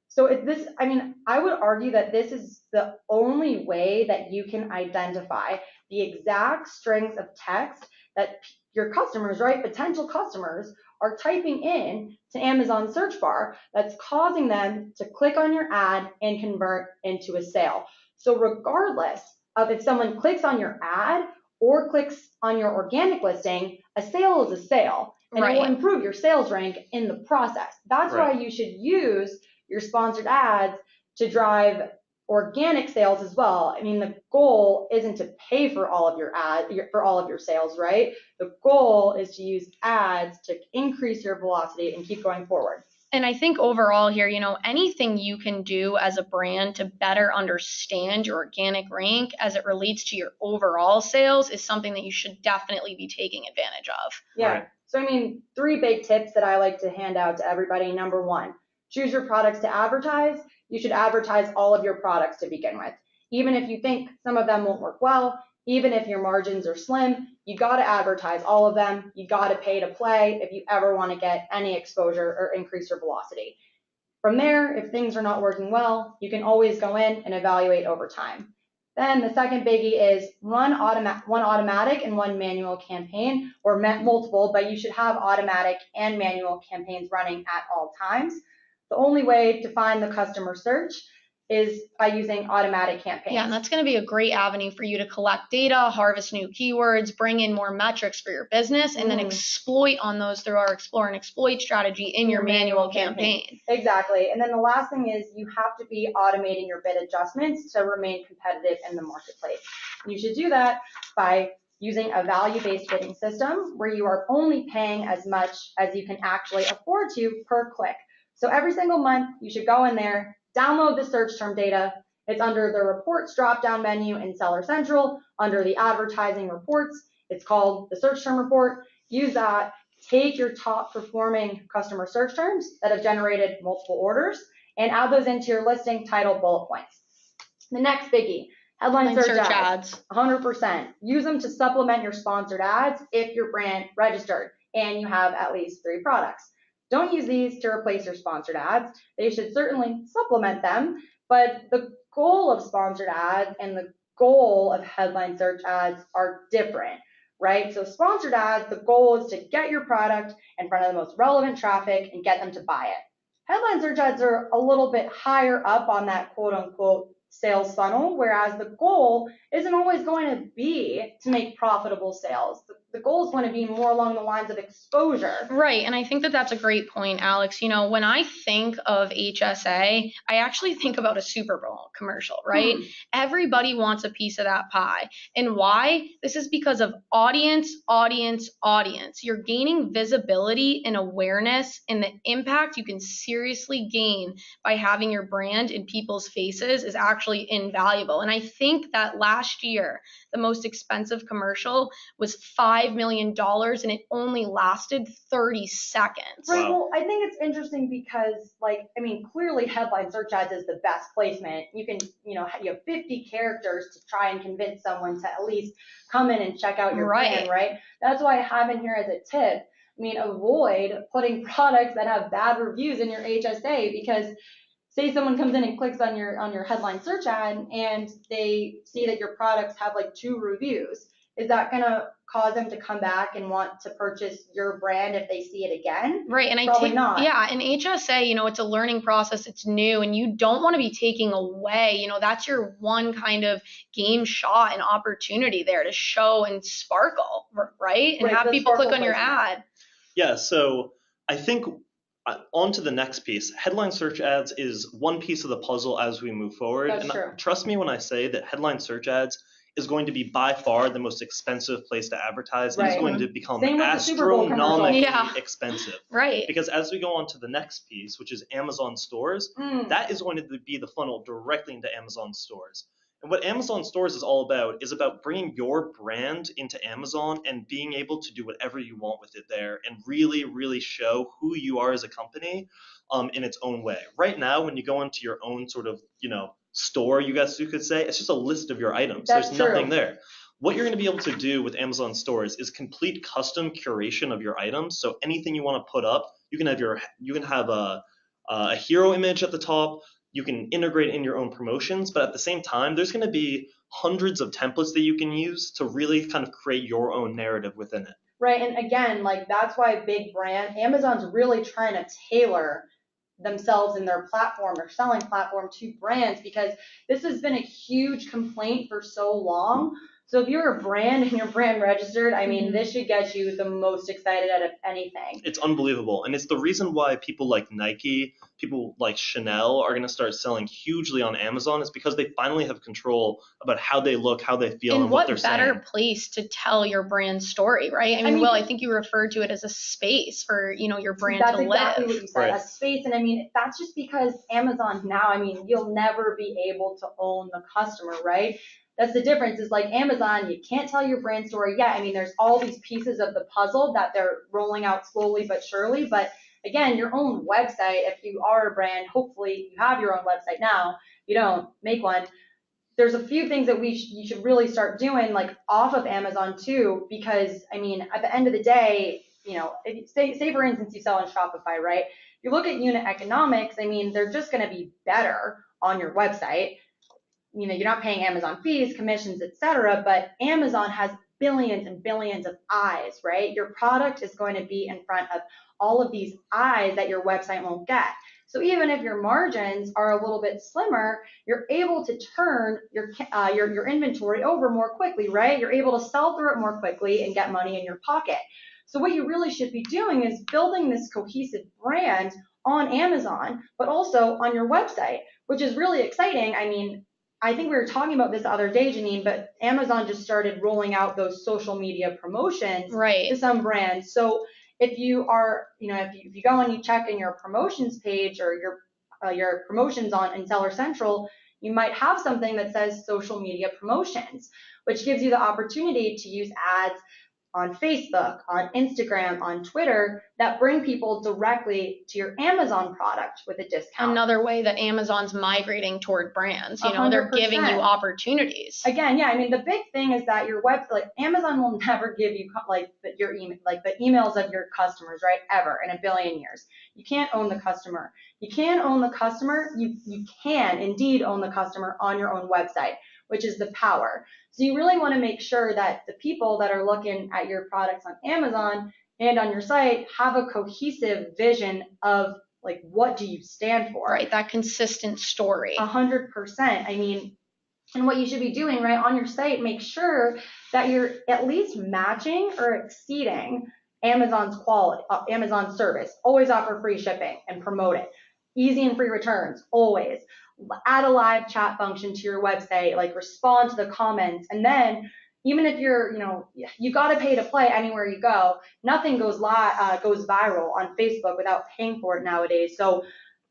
So I would argue that this is the only way that you can identify the exact strings of text that your customers, right, potential customers, are typing in to Amazon search bar that's causing them to click on your ad and convert into a sale. So regardless of if someone clicks on your ad or clicks on your organic listing, a sale is a sale, and it will improve your sales rank in the process. That's why you should use your sponsored ads to drive organic sales as well. I mean, the goal isn't to pay for all of your sales, right? The goal is to use ads to increase your velocity and keep going forward. And I think overall here, anything you can do as a brand to better understand your organic rank as it relates to your overall sales is something that you should definitely be taking advantage of. Yeah. So, I mean, 3 big tips that I like to hand out to everybody. Number 1, choose your products to advertise. You should advertise all of your products to begin with. Even if you think some of them won't work well, even if your margins are slim, you got to advertise all of them. You got to pay to play if you ever want to get any exposure or increase your velocity. From there, if things are not working well, you can always go in and evaluate over time. Then the second biggie is run one automatic and one manual campaign, or multiple, but you should have automatic and manual campaigns running at all times. The only way to find the customer search is by using automatic campaigns. Yeah, and that's going to be a great avenue for you to collect data, harvest new keywords, bring in more metrics for your business, and then exploit on those through our explore and exploit strategy in your manual campaign. Exactly. And then the last thing is you have to be automating your bid adjustments to remain competitive in the marketplace. You should do that by using a value-based bidding system where you are only paying as much as you can actually afford to per click. So every single month, you should go in there, download the search term data. It's under the reports drop-down menu in Seller Central, under the advertising reports. It's called the search term report. Use that. Take your top performing customer search terms that have generated multiple orders and add those into your listing title bullet points. The next biggie, headline search ads. 100%. Use them to supplement your sponsored ads if your brand registered and you have at least 3 products. Don't use these to replace your sponsored ads. They should certainly supplement them, but the goal of sponsored ads and the goal of headline search ads are different, right? So sponsored ads, the goal is to get your product in front of the most relevant traffic and get them to buy it. Headline search ads are a little bit higher up on that quote unquote sales funnel, whereas the goal isn't always going to be to make profitable sales. the goal is going to be more along the lines of exposure. Right. And I think that that's a great point, Alex. You know, when I think of HSA, I actually think about a Super Bowl commercial, right? Everybody wants a piece of that pie. And why? This is because of audience. You're gaining visibility and awareness, and the impact you can seriously gain by having your brand in people's faces is actually invaluable. And I think that last year, the most expensive commercial was $5 million, and it only lasted 30 seconds. Right. Well, I think it's interesting because, clearly headline search ads is the best placement. You can, you have 50 characters to try and convince someone to at least come in and check out your brand, right? That's why I have in here as a tip. Avoid putting products that have bad reviews in your HSA, because say someone comes in and clicks on your headline search ad and they see that your products have 2 reviews. Is that going to cause them to come back and want to purchase your brand if they see it again? Right. And Probably not. Yeah. And HSA, it's a learning process. It's new, and you don't want to be taking away, that's your one kind of game shot and opportunity there to show and sparkle, right? And have people click on your ad. Yeah. So I think on to the next piece. Headline search ads is one piece of the puzzle as we move forward. That's true. Trust me when I say that headline search ads is going to be by far the most expensive place to advertise. Right. It's going to become astronomically expensive. Right. Because as we go on to the next piece, which is Amazon stores, that is going to be the funnel directly into Amazon stores. And what Amazon stores is all about is about bringing your brand into Amazon and being able to do whatever you want with it there and really, really show who you are as a company in its own way. Right now, when you go into your own sort of, store, you could say, it's just a list of your items. That's There's true. Nothing there. What you're going to be able to do with Amazon stores is complete custom curation of your items. So anything you want to put up, you can have a hero image at the top. You can integrate in your own promotions, but at the same time, there's going to be hundreds of templates that you can use to really kind of create your own narrative within it. Right. And again, that's why big brand, Amazon's really trying to tailor themselves and their platform, their selling platform, to brands, because this has been a huge complaint for so long. So if you're a brand and you're brand registered, this should get you the most excited out of anything. It's unbelievable. And it's the reason why people like Nike, people like Chanel are going to start selling hugely on Amazon, is because they finally have control about how they look, how they feel, and what they're saying. And what better place to tell your brand story, right? Will, I think you referred to it as a space for, your brand to live. That's exactly what you said, a space. And that's just because Amazon now, you'll never be able to own the customer, right? That's the difference, is Amazon, you can't tell your brand story yet. There's all these pieces of the puzzle that they're rolling out slowly but surely. But again, your own website, if you are a brand, hopefully you have your own website now, you don't make one. There's a few things that you should really start doing off of Amazon too, because at the end of the day, if say for instance you sell on Shopify, right? You look at unit economics, they're just going to be better on your website. You're not paying Amazon fees, commissions, etc., but Amazon has billions and billions of eyes, right? Your product is going to be in front of all of these eyes that your website won't get. So even if your margins are a little bit slimmer, you're able to turn your inventory over more quickly, right? You're able to sell through it more quickly and get money in your pocket. So what you really should be doing is building this cohesive brand on Amazon, but also on your website, which is really exciting. I think we were talking about this the other day, Janine, but Amazon just started rolling out those social media promotions to some brands. So if you are, if you go and you check in your promotions page or your promotions in Seller Central, you might have something that says social media promotions, which gives you the opportunity to use ads on Facebook, on Instagram, on Twitter, that bring people directly to your Amazon product with a discount. Another way that Amazon's migrating toward brands, 100%. They're giving you opportunities. Again, the big thing is that your website, Amazon will never give you your email, the emails of your customers, right? Ever in a billion years. You can't own the customer. You can own the customer. You can indeed own the customer on your own website, which is the power. So you really want to make sure that the people that are looking at your products on Amazon and on your site have a cohesive vision of what do you stand for? Right, that consistent story. 100%. And what you should be doing, right, on your site, make sure that you're at least matching or exceeding Amazon's quality, Amazon's service. Always offer free shipping and promote it. Easy and free returns, always. Add a live chat function to your website, like respond to the comments. And then even if you're, you got to pay to play anywhere you go. Nothing goes viral on Facebook without paying for it nowadays. So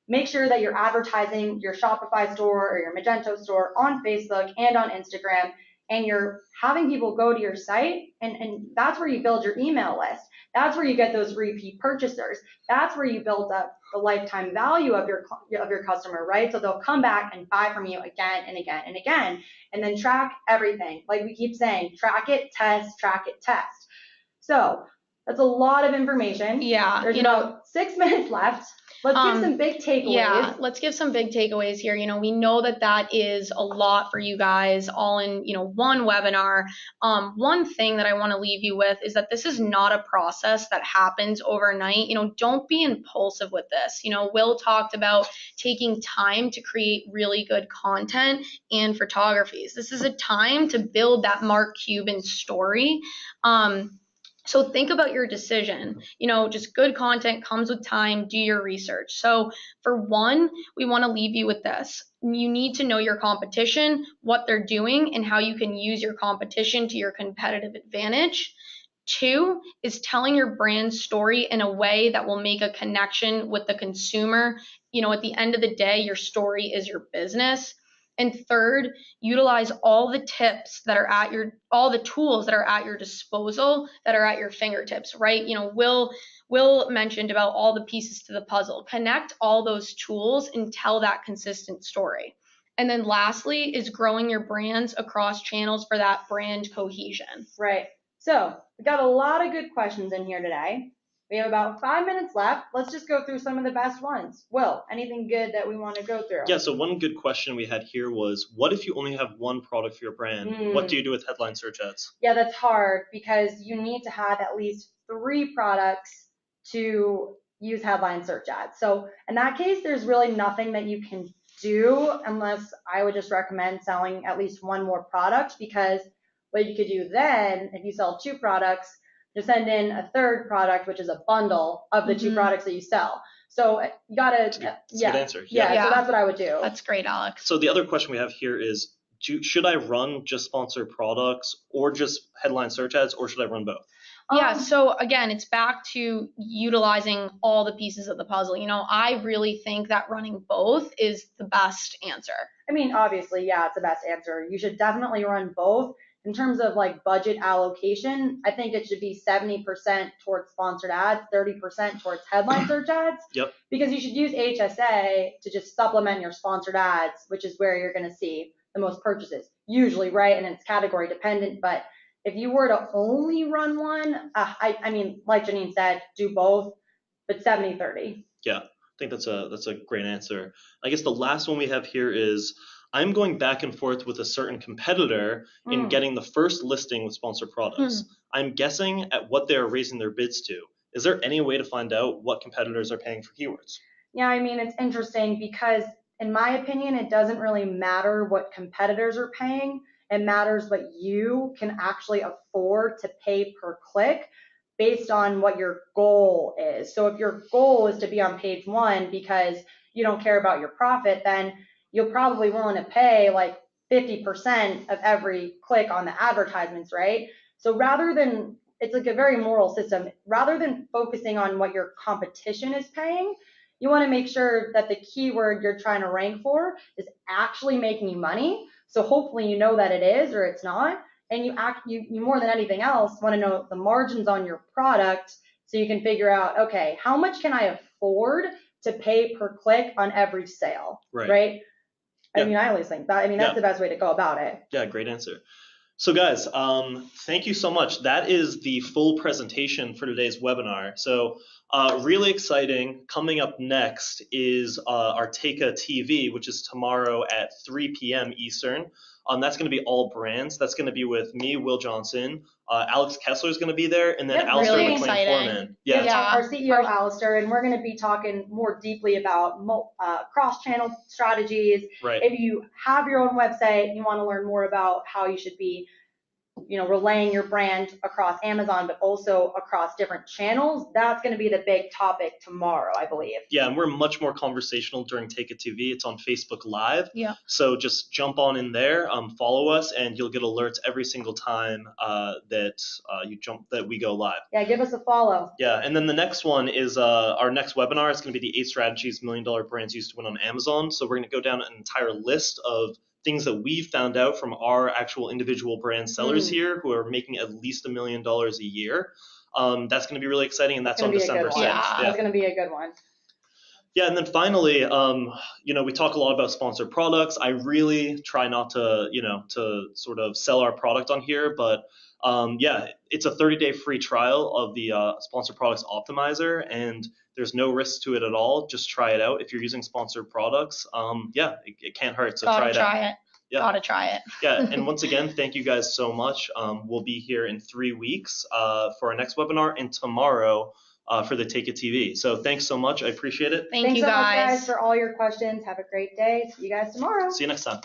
make sure that you're advertising your Shopify store or your Magento store on Facebook and on Instagram, and you're having people go to your site, and that's where you build your email list. That's where you get those repeat purchasers. That's where you build up the lifetime value of your customer, right? So they'll come back and buy from you again and again and again. And then track everything. Like we keep saying, track it, test, track it, test. So that's a lot of information. Yeah. There's about 6 minutes left. Let's give some big takeaways. Yeah, let's give some big takeaways here. We know that is a lot for you guys all in, one webinar. One thing that I want to leave you with is that this is not a process that happens overnight. Don't be impulsive with this. Will talked about taking time to create really good content and photographies. This is a time to build that Mark Cuban story. So think about your decision. Just good content comes with time. Do your research. So for one, we want to leave you with this. You need to know your competition, what they're doing, and how you can use your competition to your competitive advantage. 2 is telling your brand story in a way that will make a connection with the consumer. At the end of the day, your story is your business. And 3rd, utilize all the tips that are all the tools that are at your disposal, that are at your fingertips, right? Will mentioned about all the pieces to the puzzle. Connect all those tools and tell that consistent story. And then lastly is growing your brands across channels for that brand cohesion. Right. So we got a lot of good questions in here today. We have about 5 minutes left. Let's just go through some of the best ones. Will, anything good that we want to go through? Yeah, so one good question we had here was, what if you only have one product for your brand? What do you do with headline search ads? Yeah, that's hard because you need to have at least 3 products to use headline search ads. So in that case, there's really nothing that you can do unless I would just recommend selling at least one more product, because what you could do then, if you sell 2 products, to send in a 3rd product, which is a bundle of the 2 products that you sell. So you gotta, That's a good answer. Yeah, so that's what I would do. That's great, Alex. So the other question we have here is, should I run just sponsored products or just headline search ads, or should I run both? Yeah, so again, it's back to utilizing all the pieces of the puzzle. I really think that running both is the best answer. I mean, obviously, yeah, it's the best answer. You should definitely run both. In terms of like budget allocation, I think it should be 70% towards sponsored ads, 30% towards headline search ads. Yep. Because you should use HSA to just supplement your sponsored ads, which is where you're going to see the most purchases, usually, right? And it's category dependent. But if you were to only run one, I mean, like Janine said, do both, but 70-30. Yeah, I think that's a great answer. I guess the last one we have here is, I'm going back and forth with a certain competitor in getting the first listing with sponsored products. I'm guessing at what they're raising their bids to. Is there any way to find out what competitors are paying for keywords? Yeah, I mean, it's interesting because in my opinion, it doesn't really matter what competitors are paying. It matters what you can actually afford to pay per click based on what your goal is. So if your goal is to be on page 1 because you don't care about your profit, then you're probably willing to pay like 50% of every click on the advertisements, right? So rather than, it's like a very moral system, rather than focusing on what your competition is paying, you want to make sure that the keyword you're trying to rank for is actually making you money. So hopefully you know that it is or it's not. And you more than anything else want to know the margins on your product so you can figure out, okay, how much can I afford to pay per click on every sale, right? I mean, I always think that. I mean, that's the best way to go about it. Yeah, great answer. So guys, thank you so much. That is the full presentation for today's webinar. So really exciting. Coming up next is our Teika TV, which is tomorrow at 3 p.m. Eastern. That's going to be all brands. That's going to be with me, Will Johnson. Alex Kessler is going to be there, and then Alistair McLean-Foreman. in. Yeah. Yeah. Our CEO, Alistair, and we're going to be talking more deeply about cross-channel strategies. Right. If you have your own website and you want to learn more about how you should be, relaying your brand across Amazon, but also across different channels, that's going to be the big topic tomorrow, I believe. Yeah, and we're much more conversational during Take It TV. It's on Facebook Live. Yeah. So just jump on in there, follow us, and you'll get alerts every single time that we go live. Yeah, give us a follow. Yeah, and then the next one is our next webinar. It's going to be the 8 strategies $1 million brands use to win on Amazon. So we're going to go down an entire list of things that we've found out from our actual individual brand sellers here who are making at least $1 million a year. That's going to be really exciting, and that's on December 6th. Yeah. That's going to be a good one. Yeah, and then finally, we talk a lot about sponsored products. I really try not to, to sort of sell our product on here, but it's a 30-day free trial of the Sponsored Products Optimizer, and there's no risk to it at all. Just try it out. If you're using sponsored products, it can't hurt. So try it out. Yeah. Gotta try it. Yeah, and once again, thank you guys so much. We'll be here in 3 weeks for our next webinar, and tomorrow for the Take It TV. So thanks so much. I appreciate it. Thanks you so much, guys, for all your questions. Have a great day. See you guys tomorrow. See you next time.